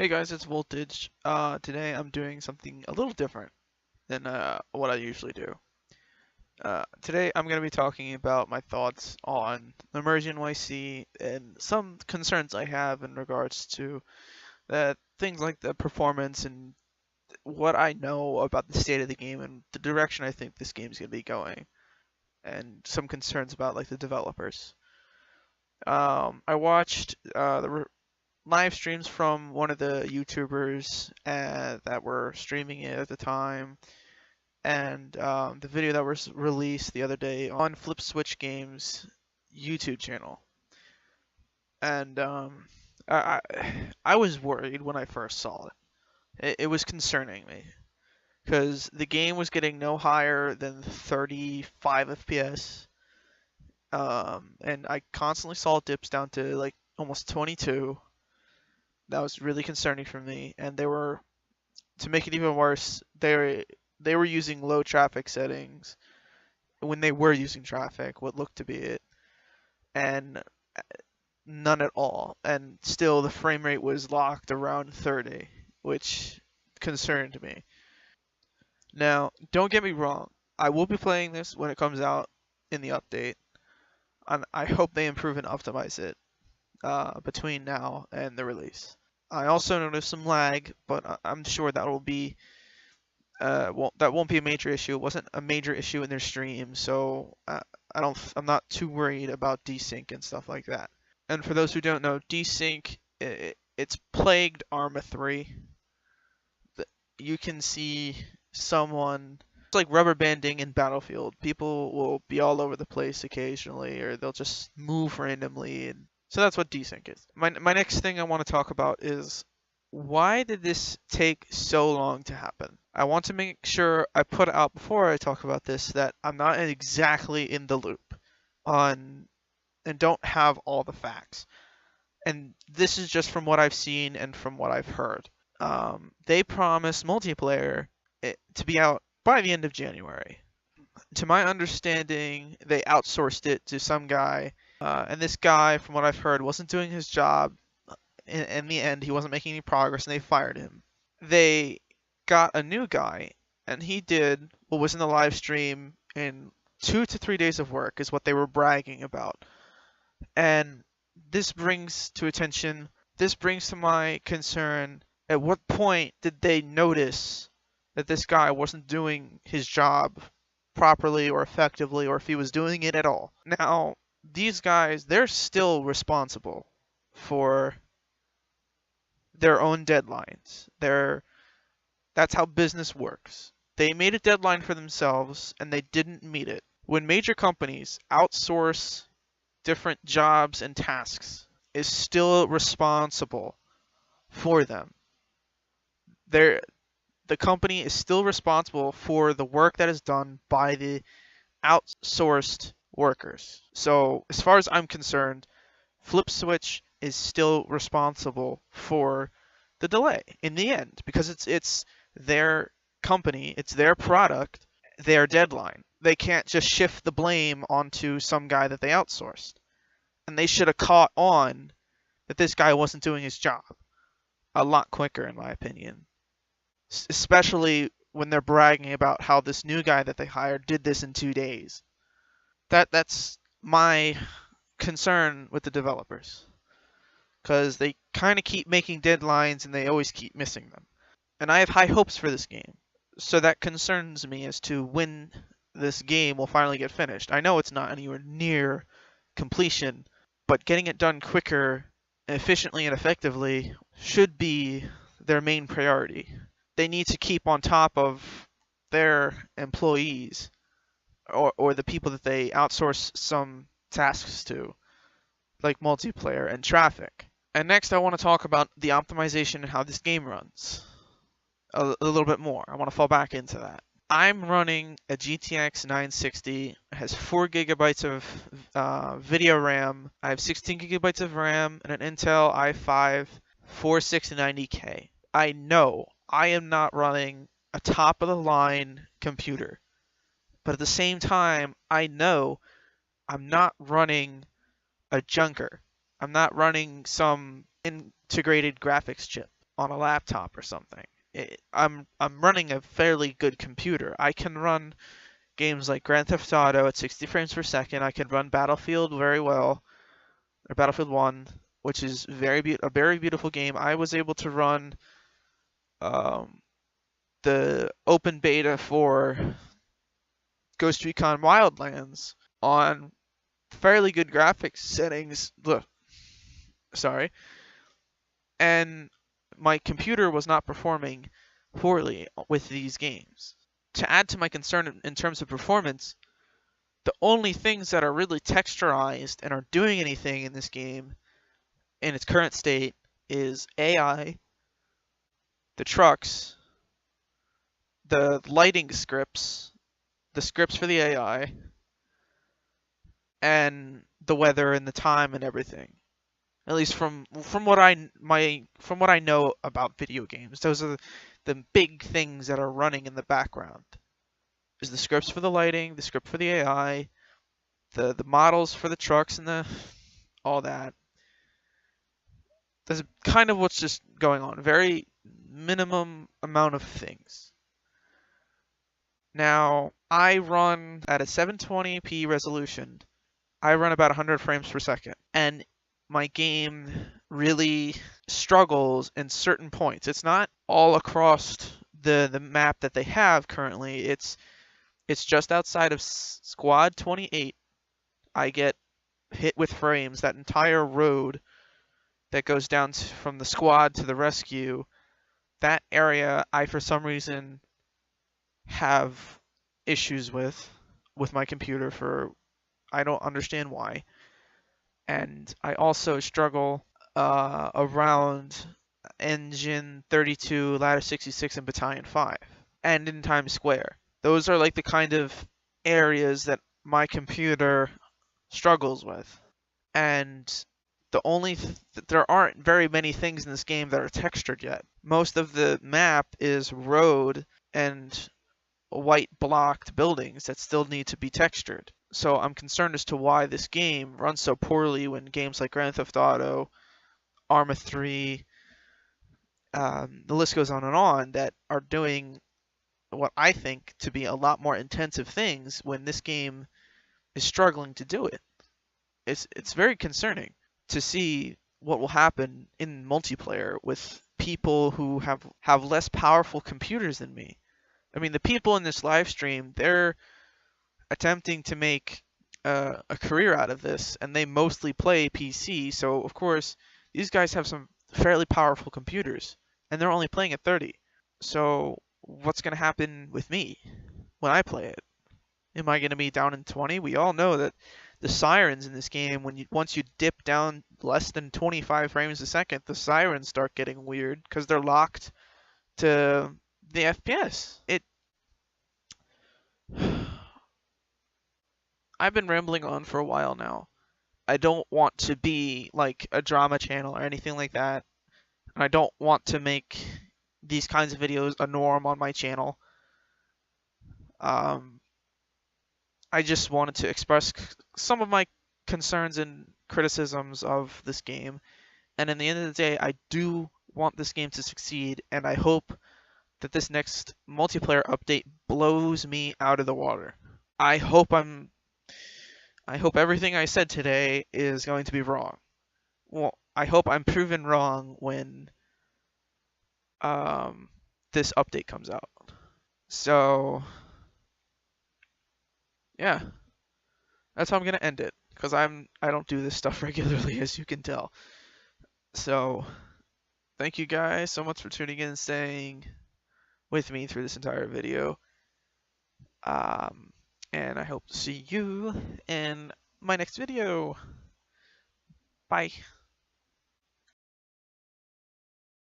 Hey guys, it's Voltage. Today I'm doing something a little different than what I usually do. Today I'm going to be talking about my thoughts on EmergeNYC and some concerns I have in regards to things like the performance and what I know about the state of the game and the direction I think this game's going to be going, and some concerns about like the developers. I watched the live streams from one of the YouTubers that were streaming it at the time, and the video that was released the other day on Flip Switch Games YouTube channel. And I I was worried when I first saw it. It was concerning me because the game was getting no higher than 35 FPS, and I constantly saw dips down to like almost 22. That was really concerning for me, and they were, to make it even worse, they were using low traffic settings when they were using traffic, what looked to be it, and none at all. And still, the frame rate was locked around 30, which concerned me. Now, don't get me wrong, I will be playing this when it comes out in the update, and I hope they improve and optimize it between now and the release. I also noticed some lag, but I'm sure that will be that won't be a major issue. It wasn't a major issue in their stream, so I'm not too worried about desync and stuff like that. And for those who don't know, desync it's plagued Arma 3. You can see someone, it's like rubber banding in Battlefield. People will be all over the place occasionally, or they'll just move randomly, and so that's what desync is. My next thing I want to talk about is, why did this take so long to happen? I want to make sure I put out before I talk about this that I'm not exactly in the loop on and don't have all the facts. And this is just from what I've seen and from what I've heard. They promised multiplayer to be out by the end of January. To my understanding, they outsourced it to some guy, and this guy, from what I've heard, wasn't doing his job. In the end, he wasn't making any progress, and they fired him. They got a new guy, and he did what was in the live stream in 2 to 3 days of work, is what they were bragging about. And this brings to my concern, at what point did they notice that this guy wasn't doing his job properly or effectively, or if he was doing it at all? Now, these guys, they're still responsible for their own deadlines. That's how business works. They made a deadline for themselves and they didn't meet it. When major companies outsource different jobs and tasks, is still responsible for them. The company is still responsible for the work that is done by the outsourced workers. So as far as I'm concerned, Flip Switch is still responsible for the delay in the end, because it's their company, it's their product, their deadline. They can't just shift the blame onto some guy that they outsourced. And they should have caught on that this guy wasn't doing his job a lot quicker, in my opinion. Especially when they're bragging about how this new guy that they hired did this in 2 days. That's my concern with the developers, because they kind of keep making deadlines and they always keep missing them. And I have high hopes for this game, so that concerns me as to when this game will finally get finished. I know it's not anywhere near completion, but getting it done quicker, efficiently, and effectively should be their main priority. They need to keep on top of their employees, or the people that they outsource some tasks to, like multiplayer and traffic. And next I want to talk about the optimization and how this game runs a little bit more. I want to fall back into that. I'm running a GTX 960. It has 4 gigabytes of video RAM. I have 16 gigabytes of RAM and an Intel i5 4690K. I know I am not running a top-of-the-line computer, but at the same time, I know I'm not running a junker. I'm not running some integrated graphics chip. on a laptop or something. I'm running a fairly good computer. I can run games like Grand Theft Auto at 60 frames per second. I can run Battlefield very well, or Battlefield 1, which is a very beautiful game. I was able to run um, the open beta for Ghost Recon Wildlands on fairly good graphics settings. Sorry. And my computer was not performing poorly with these games. To add to my concern in terms of performance, the only things that are really texturized and are doing anything in this game in its current state is AI, the trucks, the lighting scripts, the scripts for the AI, and the weather and the time and everything. At least from what I know about video games, those are the big things that are running in the background. Is the scripts for the lighting, the script for the AI, the models for the trucks and all that. That's kind of what's just going on. Very minimum amount of things. Now, I run at a 720p resolution. I run about 100 frames per second. And my game really struggles in certain points. It's not all across the map that they have currently. It's just outside of Squad 28. I get hit with frames. That entire road that goes down from the squad to the rescue, that area I for some reason have issues with my computer for I don't understand why. And I also struggle around Engine 32, Ladder 66, and Battalion 5, and in Times Square. Those are like the kind of areas that my computer struggles with. And there aren't very many things in this game that are textured yet. Most of the map is road and white blocked buildings that still need to be textured. So I'm concerned as to why this game runs so poorly when games like Grand Theft Auto, Arma 3, the list goes on that are doing what I think to be a lot more intensive things when this game is struggling to do it. It's very concerning to see what will happen in multiplayer with people who have less powerful computers than me. I mean, the people in this live stream, they're attempting to make a career out of this, and they mostly play PC, so of course, these guys have some fairly powerful computers, and they're only playing at 30. So what's going to happen with me when I play it? Am I going to be down in 20? We all know that the sirens in this game, once you dip down less than 25 frames a second, the sirens start getting weird because they're locked to the FPS. I've been rambling on for a while now. I don't want to be like a drama channel or anything like that. And I don't want to make these kinds of videos a norm on my channel. I just wanted to express some of my concerns and criticisms of this game. And in the end of the day, I do want this game to succeed, and I hope that this next multiplayer update blows me out of the water. I hope everything I said today is going to be wrong. Well, I hope I'm proven wrong when this update comes out. So yeah, that's how I'm gonna end it, because I don't do this stuff regularly, as you can tell. So thank you guys so much for tuning in and staying with me through this entire video. And I hope to see you in my next video. Bye.